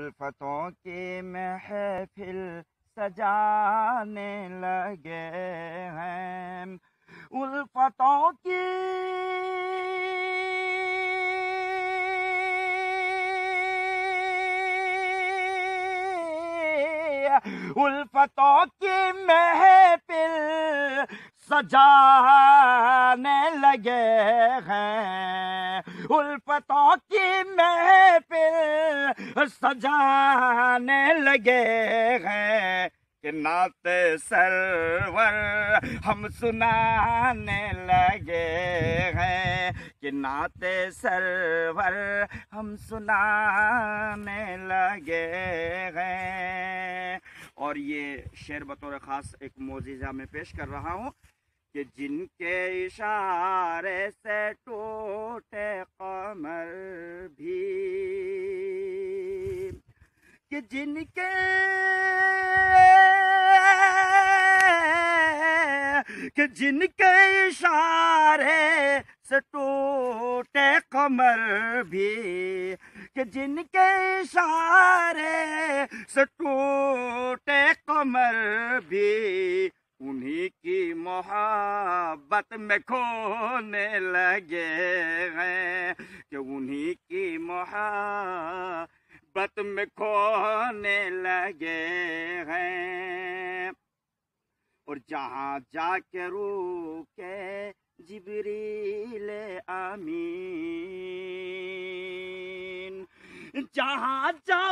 الفتوں کی محفل سجانے لگے ہیں، الفتوں کی الفتوں کی محفل سجانے لگے ہیں، الفتوں کی محفل سجانے لگے ہیں کہ نعت سرور ہم سنانے لگے ہیں، کہ نعت سرور ہم سنانے لگے ہیں۔ اور یہ شعر بطور خاص ایک معجزہ میں پیش کر رہا ہوں کہ جن کے اشارے سے ٹوٹے قمر بھی، کہ جن کے اشارے سے ٹوٹے قمر بھی، کہ جن کے اشارے سے ٹوٹے قمر بھی، انہی کی محبت میں کھونے لگے ہیں، کہ انہی کی محبت میں کھونے لگے ہیں۔ اور جہاں جا کے روکے جبریل امین، جہاں جا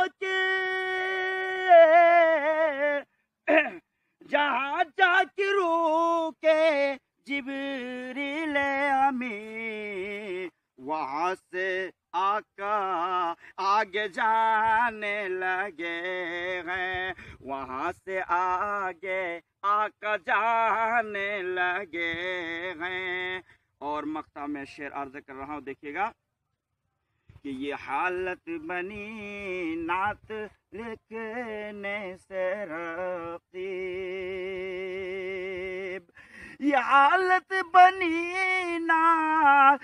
کے روکے جبریل امین، وہاں سے آقا آگے جانے لگے ہیں، وہاں سے آگے آقا جانے لگے ہیں۔ اور مقطع میں شعر عرض کر رہا ہوں، دیکھیے گا کہ یہ حالت بنی نعت لکھنے سے رقیب، یہ حالت بنی نعت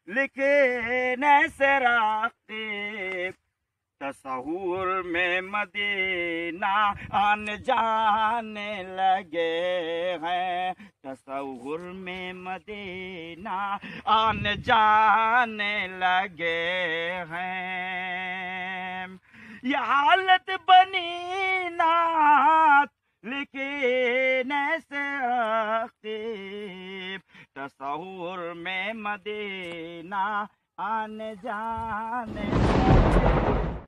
لکھنے سے رقیب، تصور میں مدینہ آنے جانے لگے ہیں، تصور میں مدینہ آنے جانے لگے ہیں۔ یہ حالت بنی نعت لکھنے سے رقیب، تصور میں مدینہ آنے جانے لگے۔